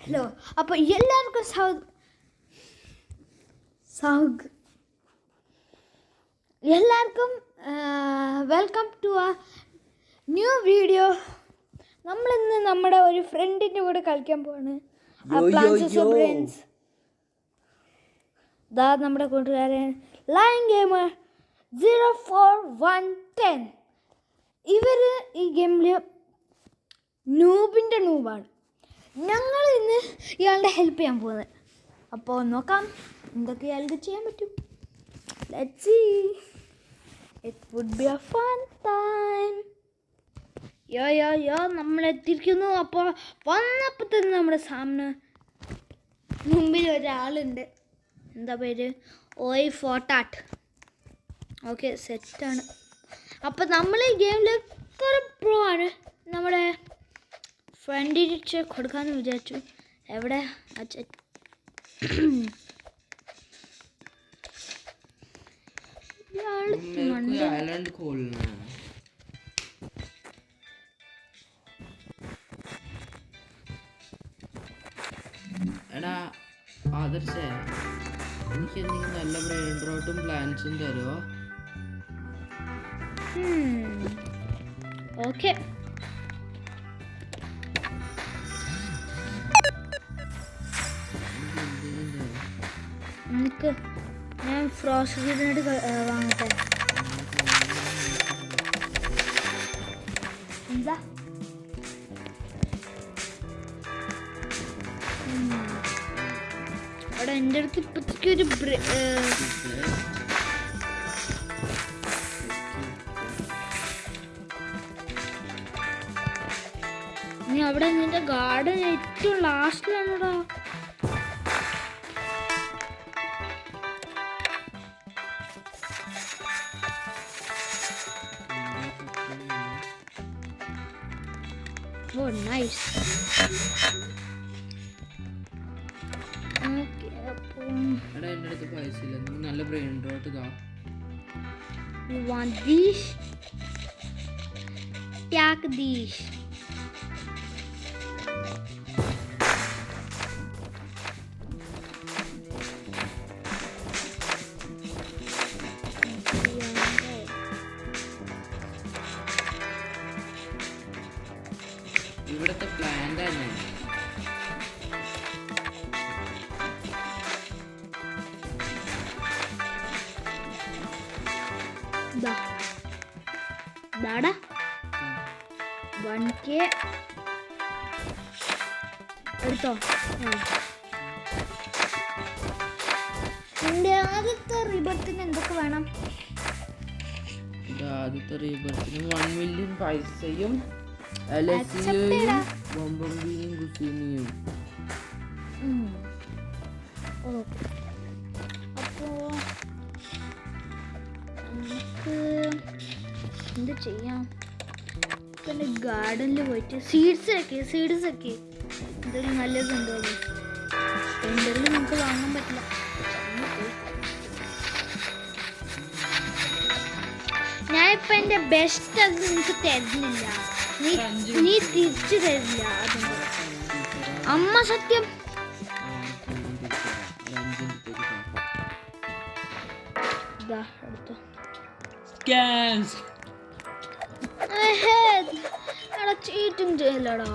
Hello, അപ്പോൾ എല്ലാവർക്കും എല്ലാവർക്കും വെൽക്കം ടു ആ ന്യൂ വീഡിയോ. നമ്മളിന്ന് നമ്മുടെ ഒരു ഫ്രണ്ടിൻ്റെ കൂടെ കളിക്കാൻ പോവാണ്. ദാ നമ്മുടെ കൂട്ടുകാരൻ ലയൺ ഗെയിമർ 04110. ഇവർ ഈ ഗെയിമിൽ നൂബാണ്. ഞങ്ങൾ ഇന്ന് ഇയാളുടെ ഹെൽപ്പ് ചെയ്യാൻ പോകുന്നത്. അപ്പോൾ നോക്കാം എന്തൊക്കെ ഇയാൾക്ക് ചെയ്യാൻ പറ്റും. Let's see. It would be a fun time. Yo നമ്മളെത്തിയിരിക്കുന്നു. അപ്പോൾ വന്നപ്പോൾ തന്നെ നമ്മുടെ സാമന് മുമ്പിൽ ഒരാളുണ്ട്. എന്താ പേര്? ഓയ് ഫോട്ടാട്ട്. ഓക്കെ, സെറ്റാണ്. അപ്പോൾ നമ്മൾ ഈ ഗെയിമിൽ കുറേ പ്രോ ആണ്. നമ്മുടെ ഫ്രണ്ടിന് കൊടുക്കാമെന്ന് വിചാരിച്ചു. എവിടെ എടാ ആദർശേ, എനിക്ക് എന്തെങ്കിലും നല്ല ബ്രെയിൻ റോട്ടും പ്ലാൻസും തരുമോ? ഓക്കെ, എനിക്ക് ഞാൻ ഫ്രോസ്റ്റ് വാങ്ങട്ടെ. എന്താ അവിടെ എൻ്റെ അടുത്ത് ഇപ്പത്തേക്കൊരു നീ അവിടെ നിന്റെ ഗാർഡൻ ഏറ്റവും ലാസ്റ്റിലാണോടാ. Oh, nice. Okay, എടാ എൻ്റെ അടുത്ത് പൈസ ഇല്ല. നീ നല്ല ബ്രെയിൻ റോട്ട് താ. You want these? Take these. ഇവിടുത്തെ പ്ലാൻ തന്നെ ദാടാ 1K എടുത്തോ. എൻ്റെ ആദ്യത്തെ റീബർത്തിന് എന്തൊക്കെ വേണം? ആദ്യത്തെ റീബർത്തിന് 1 മില്യൺ പൈസയും ബോംബംബിയും കുസീനിയും. അപ്പോൾ നമുക്ക് എന്ത് ചെയ്യാം? പിന്നെ ഗാർഡനിൽ പോയിട്ട് സീഡ്സ് ഒക്കെ എന്തെങ്കിലും നല്ലതുണ്ടോ? എന്തെങ്കിലും നമുക്ക് വാങ്ങാൻ പറ്റില്ല. ഞാനിപ്പോൾ എൻ്റെ ബെസ്റ്റ് അത് നിനക്ക് തരുന്നില്ല. നീ തിരിച്ചു തരില്ല. അതുകൊണ്ട് അമ്മ സത്യം. ചീറ്റിംഗ് ചെയ്യലടാ.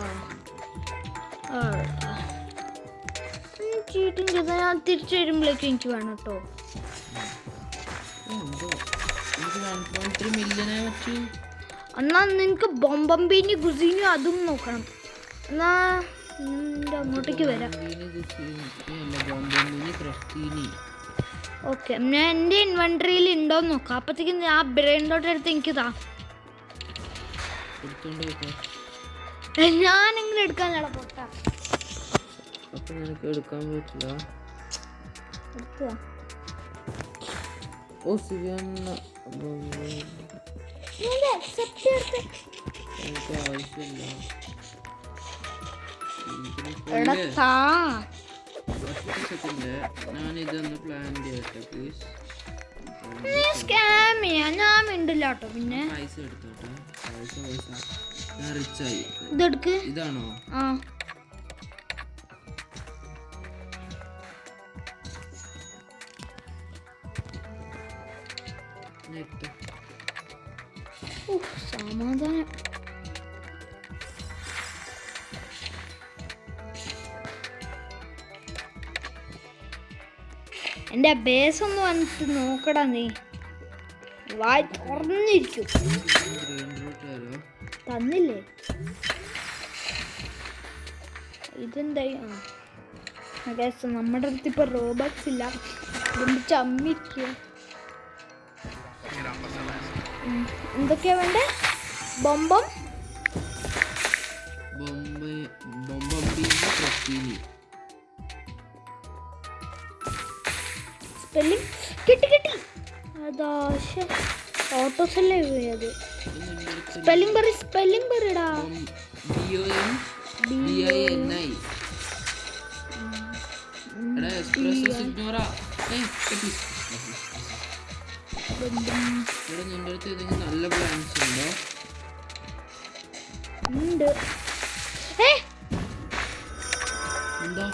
ചീറ്റിംഗ് ചെയ്താൽ ഞാൻ തിരിച്ചു വരുമ്പോഴേക്കും എനിക്ക് വേണം കേട്ടോ. എന്നാ നിനക്ക് ബോംബംബിനി ഗുസീനി അതും നോക്കണം. എന്നാ അങ്ങോട്ടേക്ക് വരാം. ഓക്കെ, ഞാൻ എൻ്റെ ഇൻവെൻട്രിയിൽ ഉണ്ടോയെന്ന് നോക്കാം. അപ്പോഴത്തേക്കും ആ ബ്രെയിൻ ഡോട്ട് എടുത്ത് എനിക്ക് താ. ഞാനെങ്കിലും എടുക്കാനുള്ള പൊട്ടാ. എടുക്കാൻ പറ്റില്ല. ഞാനിതൊന്ന് പ്ലാൻ ചെയ്യട്ടെ പ്ലീസ്. ഞാൻ മിണ്ടില്ല കേട്ടോ. പിന്നെ പൈസ എടുത്തോട്ടെ. പൈസ ഞാൻ റിച്ച് ആയി. ഇതെടുക്ക്. ഇതാണോ? ആ നെറ്റ് സമാധാനം. എന്റെ ബേസ് ഒന്ന് വന്നിട്ട് നോക്കടാ നീ. വായി തുറന്നിരിക്കും. തന്നില്ലേ ഇതെന്തായി? നമ്മുടെ അടുത്ത് ഇപ്പൊ റോബോട്ട്സ് ഇല്ല, ചമ്മിരിക്കുക. എന്തൊക്കെയാ വേണ്ടേ? ബൊമ്പം സ്പെല്ലിംഗ് കിട്ടി. അതാ ഓട്ടോസല്ലേ അത്. സ്പെല്ലിംഗ് പറയടാ. നിന്റെ അടുത്ത് ഏതെങ്കിലും നല്ല പ്ലാൻസ് ഉണ്ടോ? ഉണ്ട്. എന്താ?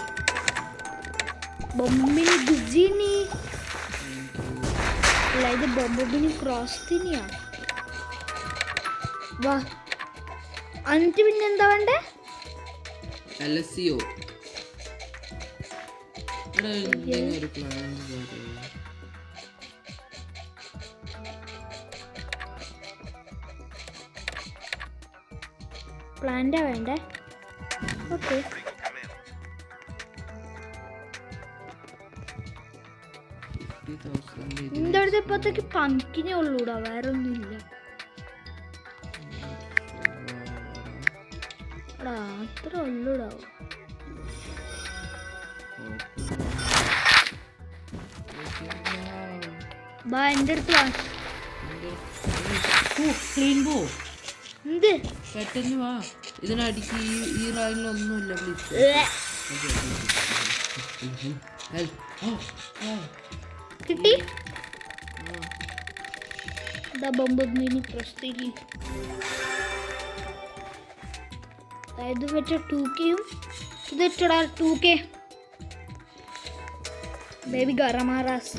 ബൊമ്മിനി ഗുസിനി അല്ല, ഇത് ബൊമ്മിനി ക്രോസ് തിനിയാ. വാ, എന്നിട്ട് പിന്നെ എന്താ വേണ്ടേ? LSCO. ഒരു പ്ലാൻ പ്ലാന്റാ വേണ്ടേ? ഓക്കെ. നിന്റെ അടുത്ത് ഇപ്പത്തേക്ക് പങ്കിനേ ഉള്ളൂടാ, വേറെ ഒന്നുമില്ല. അത്ര ഉള്ളൂടാ. ബാ എൻ്റെ അടുത്ത് വാ. എന്ത് പെട്ടെന്ന് വാ, ഇതിനടിക്ക്. ഈ റായിലൊന്നുമില്ല. കിട്ടി. ബൊമ്മിനി പ്രസ്തീനി. അതായത് വെച്ച 2Kയും ഇത് വെച്ചടാ 2K ബേബി ഗറമാറാസ്.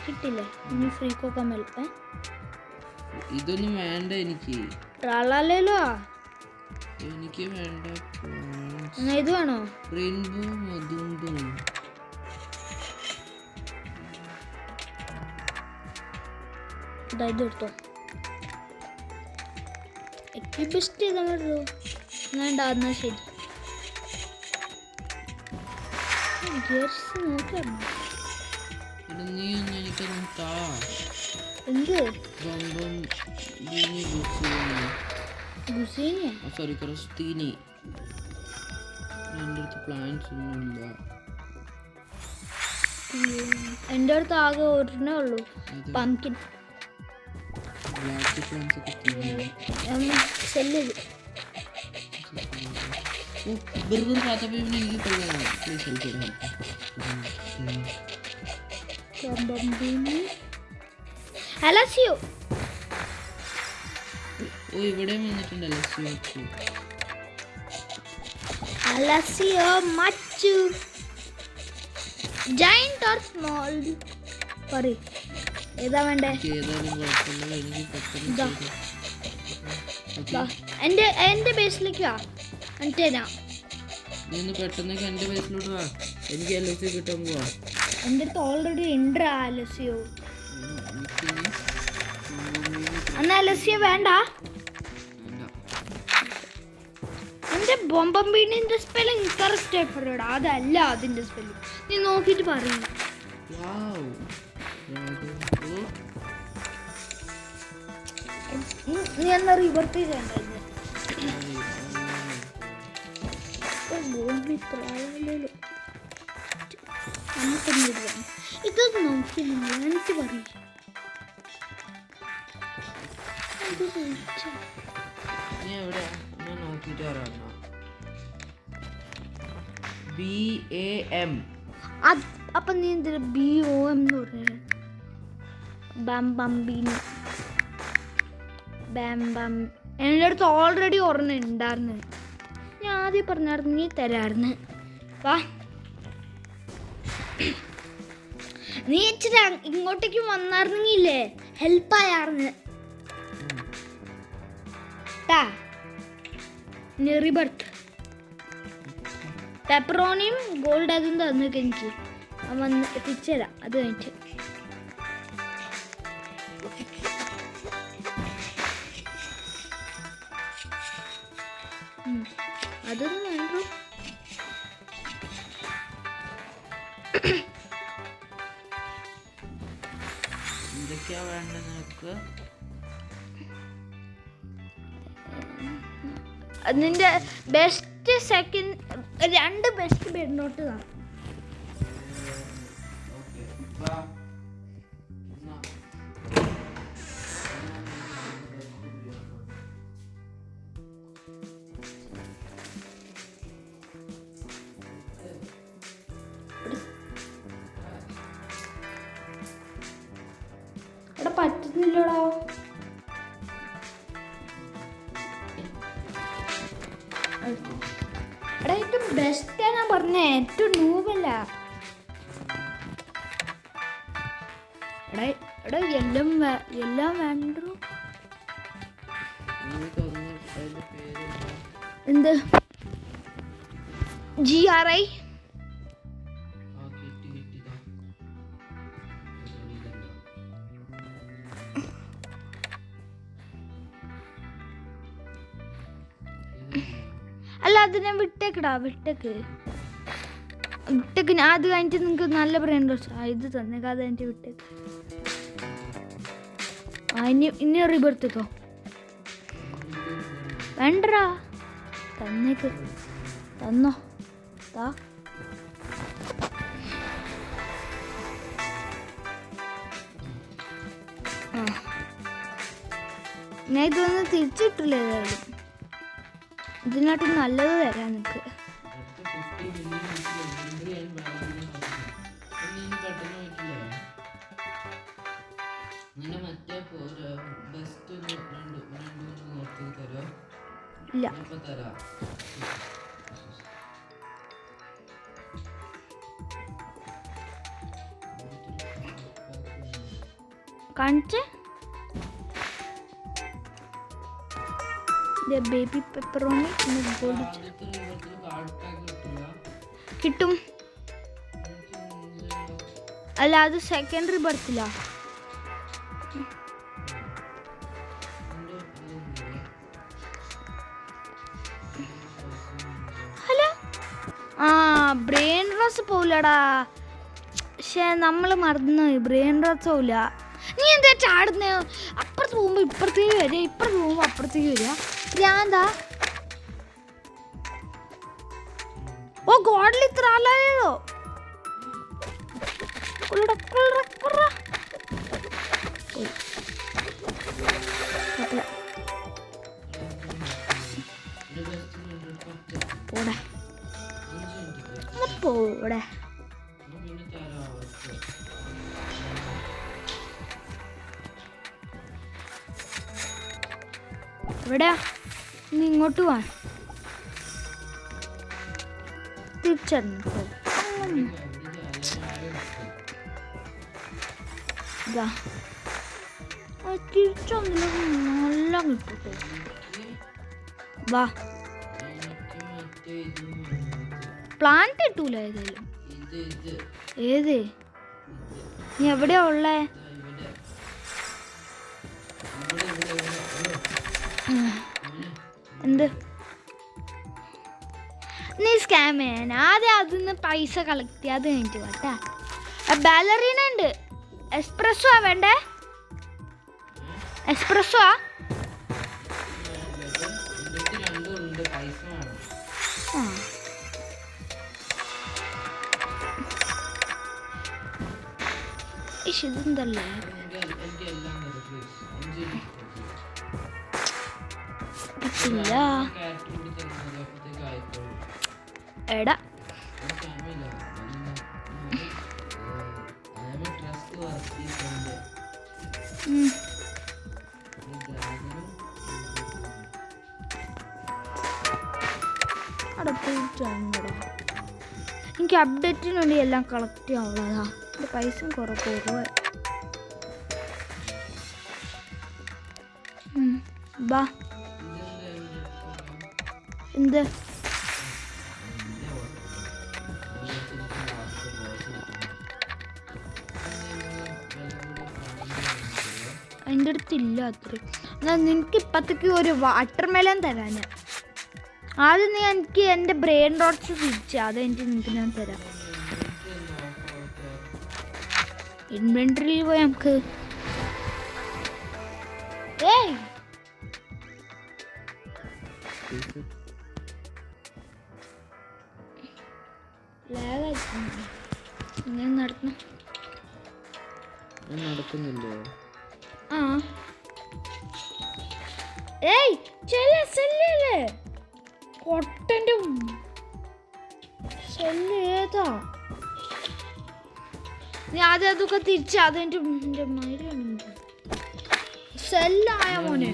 കിട്ടില്ലേ? ഇനി ഫ്രീക്കോ കമൽ. ഇതൊന്നും വേണ്ട എനിക്ക്. ട്രാളാലേലോ എനിക്ക് വേണ്ട. ഇത് വേണോ? റെയിൻബോ മധുണ്ടും ഇത് എടുത്തോ. ബെസ്റ്റ് ചെയ്താൽ മതിയോ? വേണ്ട, എന്നാ ശരി. നോക്കാം. നീ ഒന്ന് എനിക്കൊന്നും താ. എന്ത്? സോറി, ക്രിസ്റ്റീനി. എൻ്റെ അടുത്ത് പ്ലാൻസ് ഒന്നുമില്ല. എൻ്റെ അടുത്ത് ആകെ ഒരെണ്ണേ ഉള്ളൂ, പംകിൻ. സെല്ല് അലസിയോ. ഓ, ഇവിടെ വന്നിട്ടുണ്ട് അലസിയോ മച്ചു. ജയന്റ് ഓർ സ്മോൾ പറയ്, ഏതാ വേണ്ടേ? എന്റെ ബേസിലേക്ക് വാ, എന്നിട്ട് പെട്ടെന്നൊക്കെ എന്റെ ബേസിലോട്ട് വാ. എനിക്ക് LSC കിട്ടാൻ പോവാ. എൻ്റെ അടുത്ത് ഓൾറെഡി ഉണ്ട് അലസിയോ. എന്നാ അലസിയോ വേണ്ട. എന്റെ ബൊമ്പീണിന്റെ സ്പെല്ലിംഗ് കറക്റ്റ് ആയി പറയടാ. അതല്ല അതിന്റെ സ്പെല്ലിംഗ്, നീ നോക്കിട്ട് പറയും. നീ എന്നാ റിവർട്ട് ചെയ്യണ്ടത്? ഇതൊക്കെ നോക്കിയില്ല, എനിക്ക് പറയും. BAM. അപ്പൊ നീ എന്തിനാ BOM എന്ന് പറഞ്ഞത്? ബംബീനി. എൻ്റെ അടുത്ത് ഓൾറെഡി ഒരെണ്ണം ഉണ്ടായിരുന്നു. ഞാൻ ആദ്യം പറഞ്ഞായിരുന്നു നീ തരായിരുന്നു. വാ, നീ ഇച്ചിരി ഇങ്ങോട്ടേക്ക് വന്നായിരുന്നെങ്കിലേ ഹെൽപ്പായാർന്ന്. റീബർത്ത് പെപ്പറോണിയും ഗോൾഡ് അതും തന്നൊക്കെ എനിക്ക് വന്ന് എത്തിച്ചേരാം. അത് കഴിഞ്ഞിട്ട് അതൊന്നും വേണ്ടു. എന്തൊക്കെയാ വേണ്ടത് നിനക്ക്? നിന്റെ best second 2 best bed note കാണാം. എടാ പറ്റുന്നില്ലടാ. എടാ ഏറ്റവും ബെസ്റ്റാ ഞാൻ പറഞ്ഞേ, ഏറ്റവും നൂബല്ല. എടാ എല്ലാം വേണ്ടു. എന്ത് GRI അല്ല, അതിനെ വിട്ടേക്കടാ, വിട്ടേക്ക്. ഞാൻ അത് കഴിഞ്ഞിട്ട് നിങ്ങൾക്ക് നല്ല ബ്രെയിൻ റോസ്റ്റ് ഇത് തന്നേക്കാം. അത് കഴിഞ്ഞിട്ട് വിട്ടേക്ക്. ഇനി റീബർത്തിക്കോ വേണ്ടടാ, തന്നേക്ക്. തന്നോ താ. ഞാൻ ഇതൊന്നും തിരിച്ചിട്ടില്ല. ഏതായാലും ഇതിനായിട്ട് നല്ലത് തരാം നിനക്ക്. ഇല്ല കാണിച്ചേ. ബേബി പെപ്പറോണി കിട്ടും. അല്ല, അത് സെക്കൻഡറി ബർത്തില്ല. ഹലോ, ബ്രെയിൻ റോസ് പോവില്ലടാ. പക്ഷെ നമ്മൾ മറന്നുപോയി, ബ്രെയിൻ റോസ് പോവില്ല. നീ എന്താ ചാടുന്ന? അപ്പുറത്ത് പോകുമ്പോ ഇപ്പുറത്തേക്ക് വരിക, ഇപ്പുറത്ത് പോകുമ്പോ അപ്പുറത്തേക്ക് വരിക. ഞാനെന്താ ഗോഡിൽ ഇത്ര ആളായോ? പോടെ എവിടെയാ? നീ ഇങ്ങോട്ട് വാ. തിരിച്ചറിഞ്ഞു തിരിച്ചൊന്നില്ല, നല്ല കിട്ടട്ടെ. വാ, പ്ലാന്റ് കിട്ടൂല ഏതായാലും. ഏത്? നീ എവിടെയാ ഉള്ളേ? എന്ത് നീ സ്കാം ചെയ്യാൻ? ആദ്യം അതിന്ന് പൈസ കളക്ട് ചെയ്യാൻ. അത് കഴിഞ്ഞിട്ട് കേട്ടാ. ബാലറീന ഉണ്ട്. എക്സ്പ്രസ്സോ വേണ്ടേ? എക്സ്പ്രസ്സോ ഇതെന്തല്ലേ? പറ്റില്ല. എടാ എനിക്ക് അപ്ഡേറ്റിന് വേണ്ടി എല്ലാം കളക്ട് ചെയ്യാനുള്ളതാ. എൻ്റെ പൈസയും കുറവായി. ബാ എന്ത് എൻ്റെ അടുത്തില്ല അത്രയും. എന്നാൽ നിനക്ക് ഇപ്പത്തേക്ക് ഒരു വാട്ടർ മെലൻ തരാം ഞാൻ. ആദ്യം നീ എനിക്ക് എൻ്റെ ബ്രെയിൻ റോട്ട്സ് തിരിച്ച് അതെനിക്ക് നിനക്ക് ഞാൻ തരാം. ഇൻവെൻട്രിയിൽ പോയി നമുക്ക് നടക്കുന്നില്ലേ? ആ ഏയ് ചെല്ലേ കൊട്ടൻ്റെ ശല്യം ഏതാ? നീ ആദ്യം അതൊക്കെ തിരിച്ച് അതെൻ്റെ സെല്ലായ മോനെ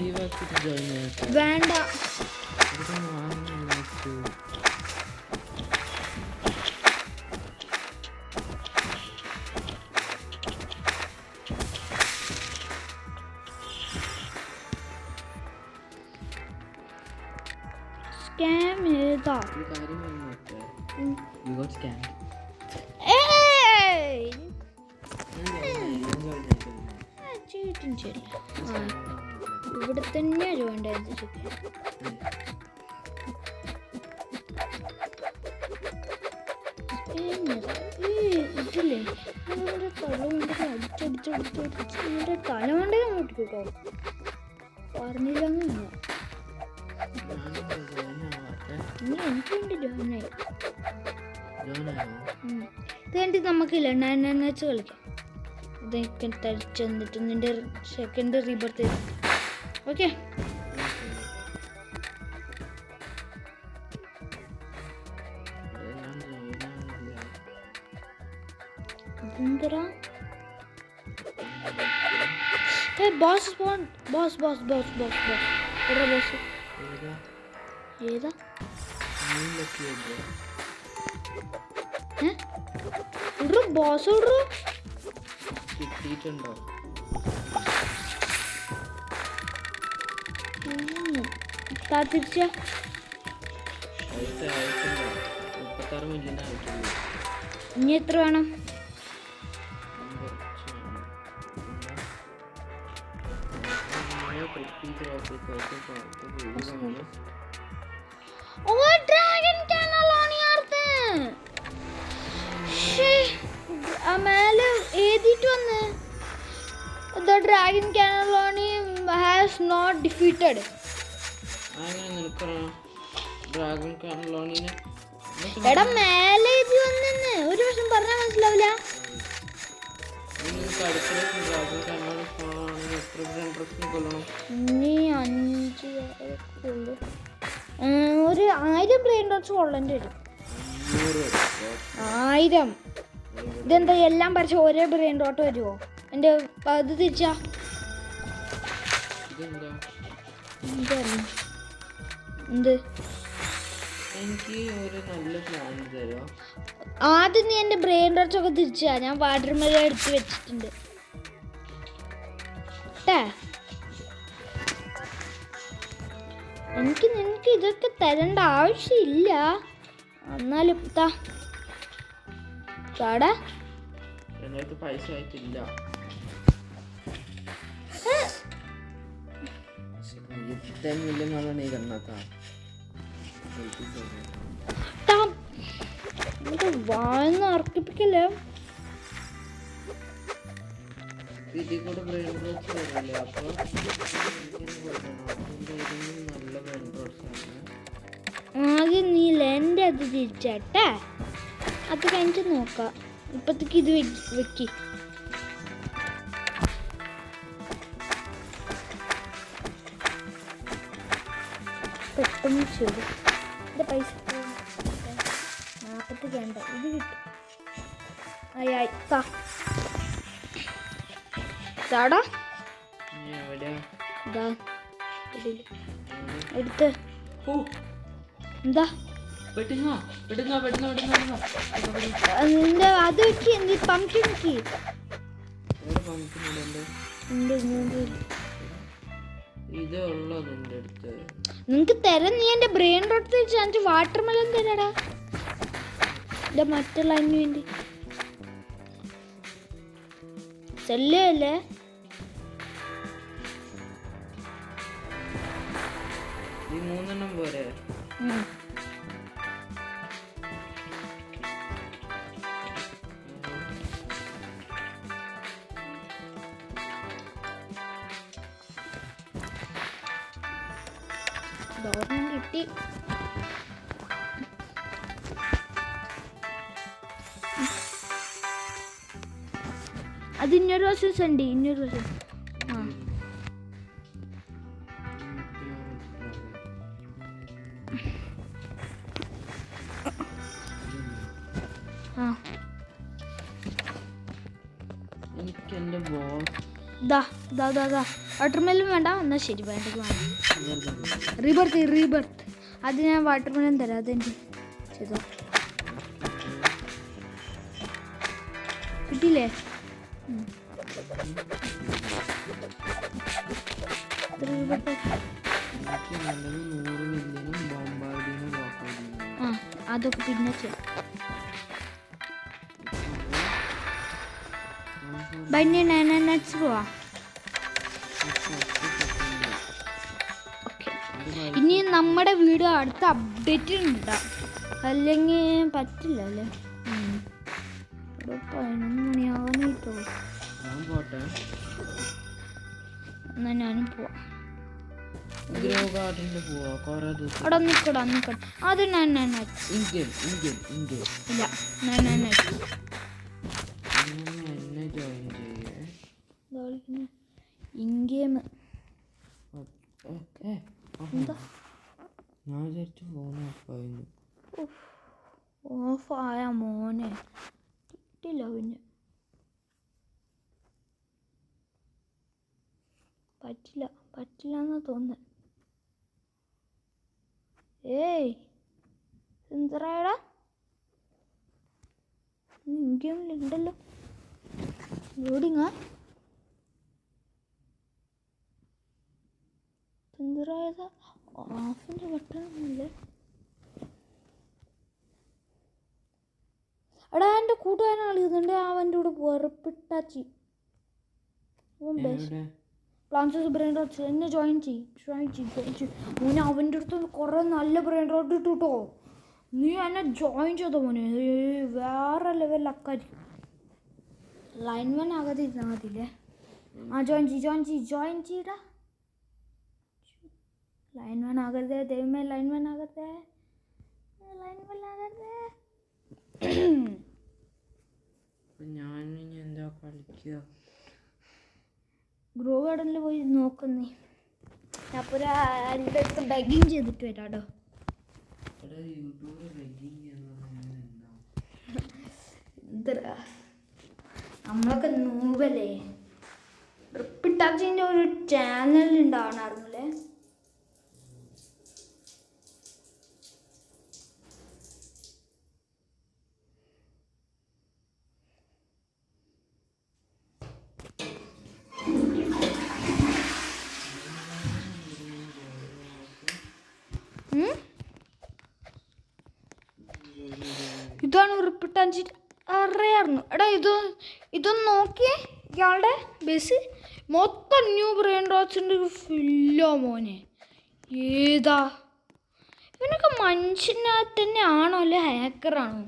വേണ്ട. സ്കാം ഏതാ? ഇവിടെ തന്നെ വേണ്ടായിരുന്നു. ഇതില്ലേ അടിച്ചടിച്ചടിച്ചടിച്ച് തലമണ്ടേ മുട്ടിക്കോ പറഞ്ഞില്ലെന്ന് എനിക്ക് വേണ്ടി ജോനായി. ഇത് വേണ്ടി നമുക്കില്ല 9 വെച്ച് കളിക്കാം. ഇതൊക്കെ തരിച്ച് വന്നിട്ട് നിന്റെ second rebirth. Okay boss boss boss boss boss boss എടാ ബോസ് ഏതാ? ബോസ് കിട്ടിയിട്ടുണ്ടോ? തിരിച്ച 36 മില്യൺ ആയിട്ടുള്ളൂ. ഇനി എത്ര വേണം? ഡ്രാഗൺ മേലെ എഴുതിയിട്ട് വന്ന് The dragon cannelloni has not defeated. Dragon കാനലോണിനെ എടാ മേലെ എഴുതി വന്നെന്ന് ഒരു വർഷം പറഞ്ഞാൽ മനസ്സിലാവില്ല. ഇനി 5 ഒരു 1000 ബ്രെയിൻ ഡോട്ട്സ് കൊള്ളേണ്ടി വരും. 1000 ഇതെന്താ എല്ലാം പറിച്ച ഒരേ ബ്രെയിൻ ഡോട്ട് വരുമോ? എൻ്റെ അത് തിരിച്ചാ എന്ത്? എനിക്ക് ഒരു നല്ല പ്ലാൻ തരുമോ? ആദ്യം നീ എൻ്റെ ബ്രെയിൻ ഡോട്ട്സ് ഒക്കെ തിരിച്ചാ. ഞാൻ വാട്ടർ മെലൻ എടുത്ത് വെച്ചിട്ടുണ്ട്. എനിക്ക് നിനക്ക് ഇതൊക്കെ തരേണ്ട ആവശ്യമില്ല. എന്നാലും താടാ എൻ്റെ പൈസ ആയിട്ടില്ല. വാഴന്ന് അർക്കിപ്പിക്കല്ലേ? ആദ്യം നീ എൻ്റെ അത് തിരിച്ചാട്ടെ. അത് കഴിഞ്ഞിട്ട് നോക്കാം. ഇപ്പത്തേക്ക് ഇത് വെക്കി. പെട്ടെന്ന് ചെയ്തു. എൻ്റെ പൈസ 40 വേണ്ട, ഇത് കിട്ടും. ആയി താടാ എടുത്ത് എന്താ പെട്ടെന്ന് വാ, പെട്ടെന്ന് വാ, പെട്ടെന്ന് വാ, പെട്ടെന്ന് വാ, പെട്ടെന്ന് വാ. നിന്റെ അത് വെക്ക് എന്ത് പംകിൻ വെക്ക് എവിടെ pumpkin ഇടണ്ടേ? ഉണ്ട് ഇങ്ങോട്ട് ഇതേ ഉള്ളത് എൻ്റെ അടുത്ത്. നിനക്ക് തരാൻ നീ എൻ്റെ ബ്രെയിൻ റോട്ട് വെച്ച് വാട്ടർ മെലൺ തരാടാ എൻ്റെ മറ്റുള്ള അതിന് വേണ്ടി ശല്യമല്ലേ ഈ 3 എണ്ണം പോരെ? ദോർണം കിട്ടി അത് ഇന്നൊരു വശം ഉണ്ട് ഇന്നൊരു വശം എനിക്ക് എൻ്റെ ബോസ് വാട്ടർമെലൻ വേണ്ട എന്നാ ശരി വേണ്ടത് വേണ്ട റീബർത്ത് അത് ഞാൻ വാട്ടർമെലൻ തരാം അതെൻ്റെ ചെയ്തോ കിട്ടിയില്ലേ ആ അതൊക്കെ പിന്നെ ചെയ്യാം ബൈൻഡ് 9 നട്ട്സ് പോവാ ഇനി നമ്മുടെ വീഡിയോ അടുത്ത അപ്ഡേറ്റ് ഉണ്ടാവും അല്ലെങ്കിൽ പറ്റില്ല അല്ലേ 11 മണിയാവാനായിട്ടോ എന്നാ ഞാനും പോവാം അവിടെ നിൽക്കടാ അത് ഞാൻ ഇല്ല ഞാൻ ഇൻഗെയിം എന്താ ഓഫായ മോനെ കിട്ടില്ല പിന്നെ പറ്റില്ല എന്നാ തോന്നുന്നത് ഏയ് സുന്ദരാടാ ഇൻഗെയിമിലുണ്ടല്ലോ ലോഡിങ്ങാ സുന്ദരായത് ഓഫിൻ്റെ ബട്ടണല്ലേ എടാ എൻ്റെ കൂട്ടുകാരനെ കളിക്കുന്നുണ്ട് അവൻ്റെ കൂടെ വെറുപ്പിട്ടാച്ചി പ്ലാൻസസ് ബ്രെയിൻ റോട്ട് എന്നെ ജോയിൻ ചെയ്യും മോനെ അവൻ്റെ അടുത്ത് കുറേ നല്ല ബ്രെയിൻ റോട്ട് ഇട്ടു കേട്ടോ നീ എന്നെ ജോയിൻ ചെയ്തോ മോനെ വേറെ ലെവലിലൊക്കായിരിക്കും ലൈൻമാൻ ആകാതെ ഇരുന്നാൽ മതിയില്ലേ ആ ജോയിൻ ചെയ്യടാ ലൈൻമാൻ ആകരുതേ ദൈവമേ ലൈൻമാൻ ആകരുതേ ഞാൻ എന്താ കളിക്കുക ഗ്രോ ഗാർഡനിൽ പോയി നോക്കുന്നേ അപ്പോൾ എൻ്റെ അടുത്ത് ബെഗിങ് ചെയ്തിട്ട് വരാട്ടോ നമ്മളൊക്കെ നൂവല്ലേ റിപ്പിട്ടാച്ചിൻ്റെ ഒരു ചാനൽ ഉണ്ടാവണമായിരുന്നല്ലേ ഇതാണ് റിപ്പിട്ടാഞ്ചി അറിയായിരുന്നു എടാ ഇതൊന്ന് നോക്കിയേ ഇയാളുടെ ബേസ് മൊത്തം ന്യൂ ബ്രെയിൻ റോട്ട്സിൻ്റെ ഫില്ലോ മോനെ ഏതാ ഇവനൊക്കെ മനുഷ്യനകത്ത് തന്നെ ആണോ അല്ലെ ഹാക്കറാണോ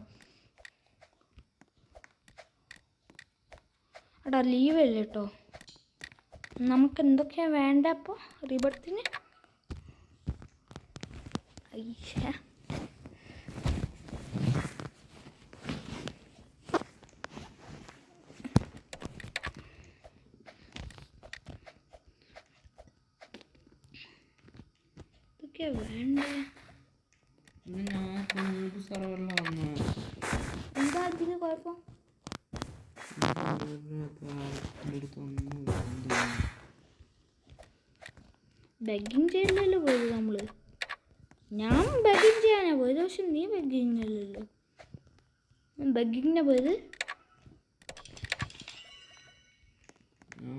എടാ ലീവല്ലേ കേട്ടോ നമുക്ക് എന്തൊക്കെയാ വേണ്ട അപ്പോൾ റീബർത്തിന് അയ്യ വേണ്ടേ എന്താ അതിന് കുഴപ്പം ബെഗിങ് ചെയ്യലല്ലോ പോയത് നമ്മള് ഞാൻ ബെഗിങ് ചെയ്യാനാ പോയത് പക്ഷെ നീ ബഗ്ഗിങ്ങിനെ പോയത്. ഞാൻ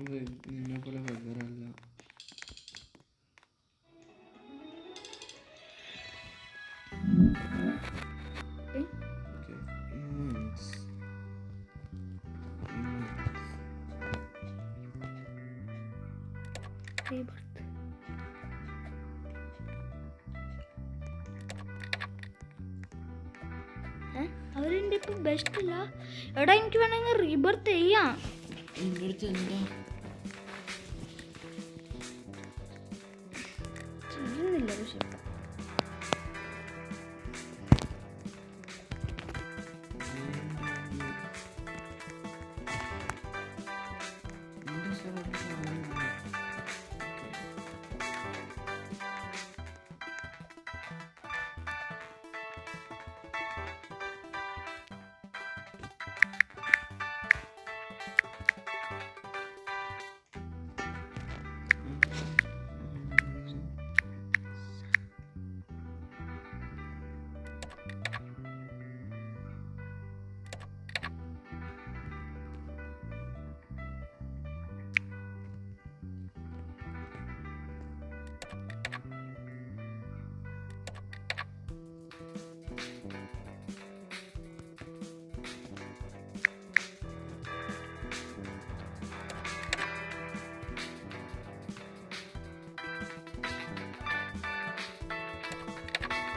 നിന്നെ പോലെ ബഗറല്ല. അവരെൻ്റെ ഇപ്പം ബെസ്റ്റ് അല്ല. എടാ എനിക്ക് വേണമെങ്കിൽ റീബർത്ത് ചെയ്യാം. എൻ്റെ അടുത്ത് എന്താ ചെയ്യുന്നില്ല പക്ഷെ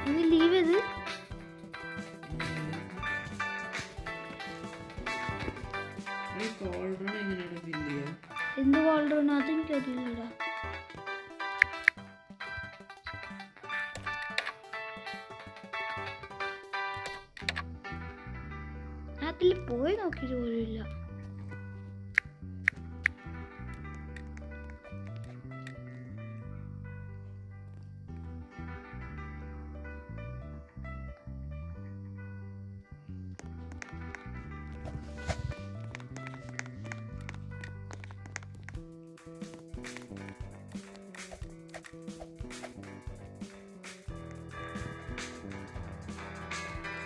ഒന്ന് ലീവ് ചെയ്ത് എങ്ങനെയാണ് ഫില്ല് ചെയ്യാം? എന്ത് കോൾഡറാണ് അതെനിക്കറിയില്ലടാ. അതിൽ പോയി നോക്കിയിട്ട് പോലുമില്ല.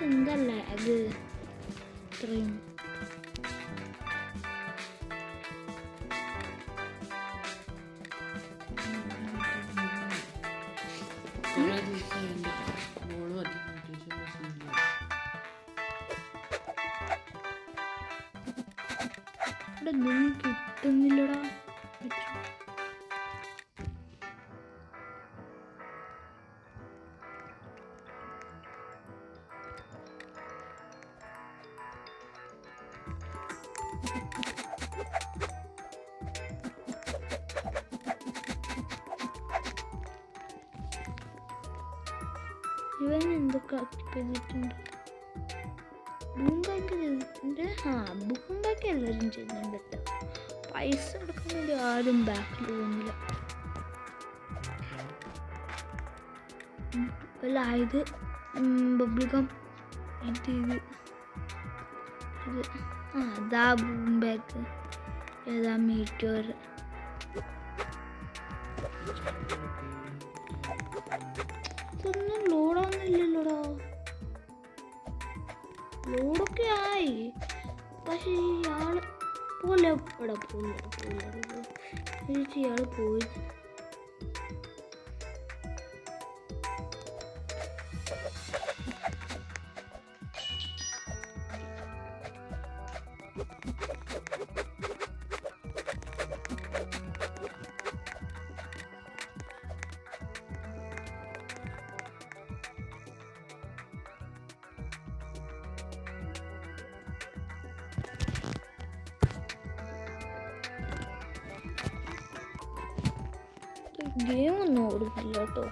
എന്തല്ലേ അത് ഇത്രയും കുറേ ദിവസം എൻ്റെ മോള് മറ്റേ ന്യൂട്രീഷൻ മെസ്സേജ് ഇവിടെ ഒന്നും കിട്ടുന്നില്ലടാ. ഇവൻ എന്തൊക്കെ ആക്ടിവ് ചെയ്തിട്ടുണ്ട്? ബൂംബാക്ക് ചെയ്തിട്ടുണ്ട്. ബൂംബാക്ക് എല്ലാവരും ചെയ്യുന്നുണ്ട്. പൈസ കൊടുക്കുന്നില്ല, ആരും ബാക്കിൽ പോകുന്നില്ല. അല്ല ഇത് ബബിൾഗം ഇത് അതാ ബൂംബാക്ക്, ഏതാ മീറ്റോർ. ഇതൊന്നും ലോഡാവുന്നില്ലല്ലോടാ. ലോഡൊക്കെ ആയി, പക്ഷെ ഇയാള് പോലെ ഇവിടെ ഇയാള് പോയി. ഗെയിം ഒന്നും ഓടുന്നില്ല കേട്ടോ.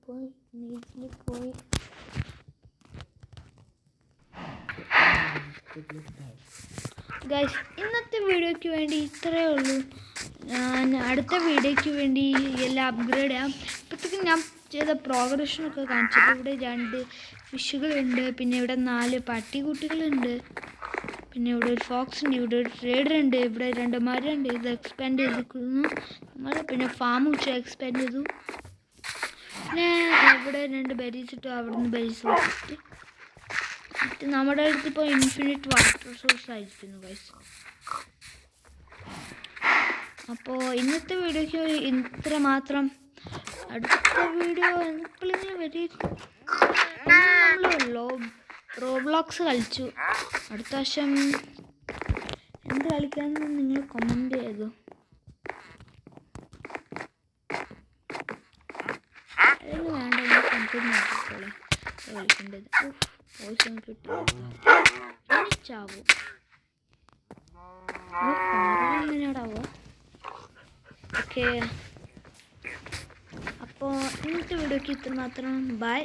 പോയി. ഗൈസ്, ഇന്നത്തെ വീഡിയോയ്ക്ക് വേണ്ടി ഇത്രയേ ഉള്ളൂ. ഞാൻ അടുത്ത വീഡിയോയ്ക്ക് വേണ്ടി എല്ലാം അപ്ഗ്രേഡ് ചെയ്യാം. ഇപ്പോഴത്തേക്കും ഞാൻ ചെയ്ത പ്രോഗ്രഷനൊക്കെ കാണിച്ചിട്ട് ഇവിടെ 2 ഫിഷുകളുണ്ട്, പിന്നെ ഇവിടെ 4 പട്ടിക്കുട്ടികളുണ്ട്, പിന്നെ ഇവിടെ ഒരു ഫോക്സ് ഉണ്ട്, ഇവിടെ ഒരു ട്രേഡർ ഉണ്ട്, ഇവിടെ 2 മരമുണ്ട്. ഇത് എക്സ്പാൻഡ് ചെയ്തിരിക്കുന്നു നമ്മൾ. പിന്നെ ഫാം എക്സ്പാൻഡ് ചെയ്തു. പിന്നെ ഇവിടെ 2 ബെരീസ് ഇട്ടു, അവിടെ നിന്ന് ബെരീസ് വെച്ചിട്ട് നമ്മുടെ അടുത്ത് ഇപ്പോൾ ഇൻഫിനിറ്റ് വാട്ടർ സോഴ്സ് ആയിരിക്കുന്നു ഗൈസ്. അപ്പോൾ ഇന്നത്തെ വീഡിയോയ്ക്ക് ഇത്ര മാത്രം. അടുത്ത വീഡിയോ എപ്പോഴെങ്കിലും വരികയായിരിക്കും. നമ്മൾ റോബ്ലോക്സ് കളിച്ചു. അടുത്ത വർഷം എന്ത് കളിക്കാമെന്ന് നിങ്ങൾ കമൻറ്റ് ചെയ്തു. അതിന് വേണ്ട കണ്ടന്റ് നോക്കിക്കോളെ കളിക്കേണ്ടത്. വോയിസ് കിട്ടി ചാവും. എങ്ങനെയാടാവോ? ഓക്കെ, അപ്പോൾ ഇന്നത്തെ വീഡിയോക്ക് ഇത്ര മാത്രം. ബൈ.